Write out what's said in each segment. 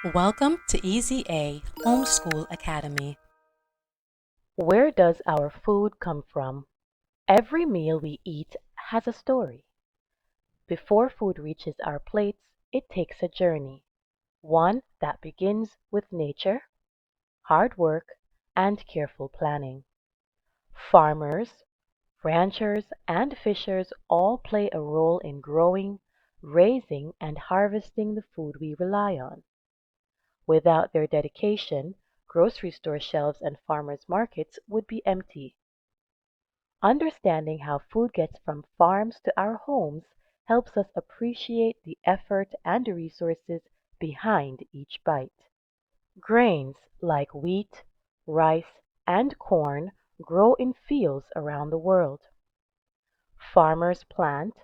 Welcome to Easy A Homeschool Academy. Where does our food come from? Every meal we eat has a story. Before food reaches our plates, it takes a journey, one that begins with nature, hard work, and careful planning. Farmers, ranchers, and fishers all play a role in growing, raising, and harvesting the food we rely on. Without their dedication, grocery store shelves and farmers' markets would be empty. Understanding how food gets from farms to our homes helps us appreciate the effort and resources behind each bite. Grains like wheat, rice, and corn grow in fields around the world. Farmers plant,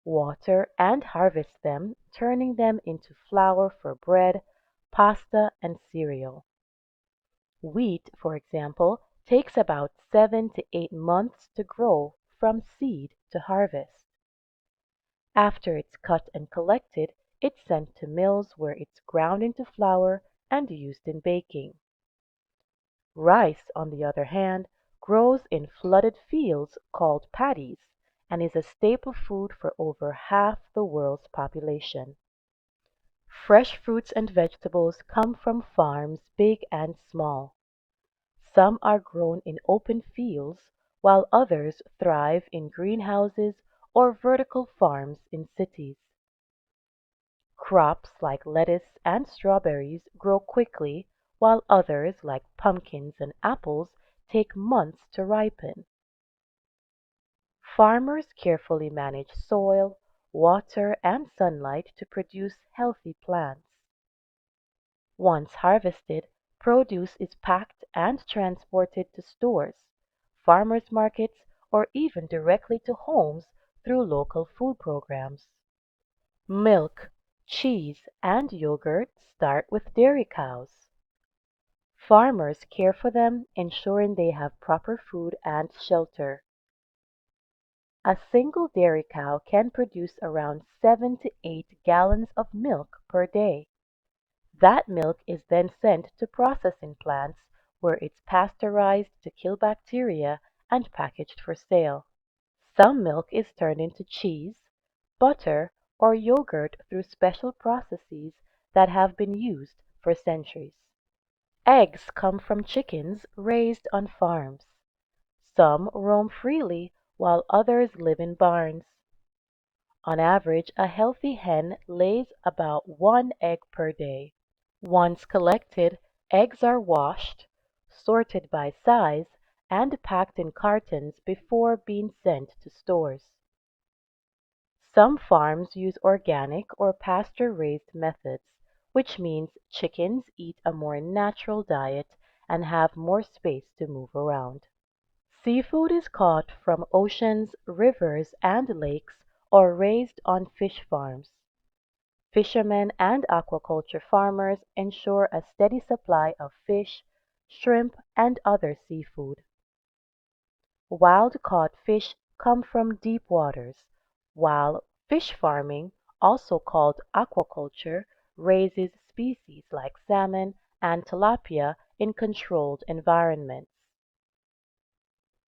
water, and harvest them, turning them into flour for bread, pasta, and cereal. Wheat, for example, takes about 7 to 8 months to grow from seed to harvest. After it's cut and collected, it's sent to mills where it's ground into flour and used in baking. Rice, on the other hand, grows in flooded fields called paddies and is a staple food for over half the world's population. Fresh fruits and vegetables come from farms big and small. Some are grown in open fields, while others thrive in greenhouses or vertical farms in cities. Crops like lettuce and strawberries grow quickly, while others, like pumpkins and apples, take months to ripen. Farmers carefully manage soil, water, and sunlight to produce healthy plants. Once harvested, produce is packed and transported to stores, farmers markets, or even directly to homes through local food programs. Milk, cheese, and yogurt start with dairy cows. Farmers care for them, ensuring they have proper food and shelter. A single dairy cow can produce around 7 to 8 gallons of milk per day. That milk is then sent to processing plants where it's pasteurized to kill bacteria and packaged for sale. Some milk is turned into cheese, butter, or yogurt through special processes that have been used for centuries. Eggs come from chickens raised on farms. Some roam freely while others live in barns. On average, a healthy hen lays about 1 egg per day. Once collected, eggs are washed, sorted by size, and packed in cartons before being sent to stores. Some farms use organic or pasture-raised methods, which means chickens eat a more natural diet and have more space to move around. Seafood is caught from oceans, rivers, and lakes or raised on fish farms. Fishermen and aquaculture farmers ensure a steady supply of fish, shrimp, and other seafood. Wild-caught fish come from deep waters, while fish farming, also called aquaculture, raises species like salmon and tilapia in controlled environments.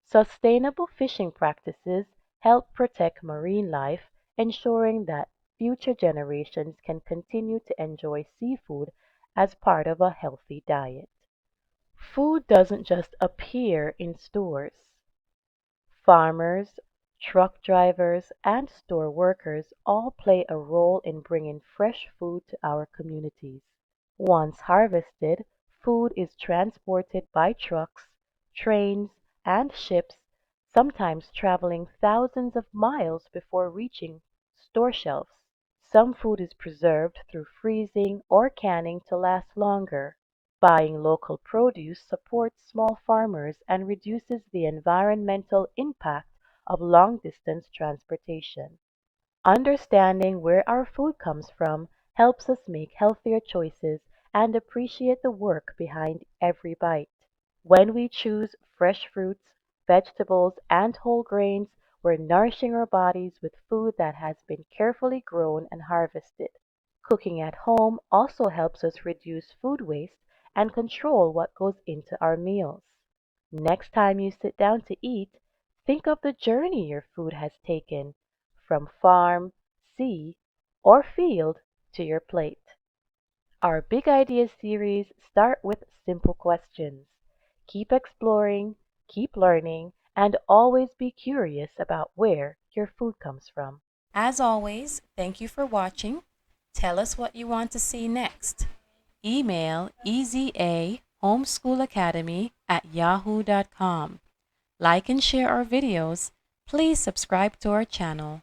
Sustainable fishing practices help protect marine life, ensuring that future generations can continue to enjoy seafood as part of a healthy diet. Food doesn't just appear in stores. Farmers, truck drivers, and store workers all play a role in bringing fresh food to our communities. Once harvested, food is transported by trucks, trains, and ships, sometimes traveling thousands of miles before reaching store shelves. Some food is preserved through freezing or canning to last longer. Buying local produce supports small farmers and reduces the environmental impact of long-distance transportation. Understanding where our food comes from helps us make healthier choices and appreciate the work behind every bite. When we choose fresh fruits, vegetables, and whole grains, we're nourishing our bodies with food that has been carefully grown and harvested. Cooking at home also helps us reduce food waste and control what goes into our meals. Next time you sit down to eat, think of the journey your food has taken from farm, sea, or field to your plate. Our Big Ideas series start with simple questions. Keep exploring, keep learning, and always be curious about where your food comes from. As always, thank you for watching. Tell us what you want to see next. Email ezahomeschoolacademy@yahoo.com. Like and share our videos. Please subscribe to our channel.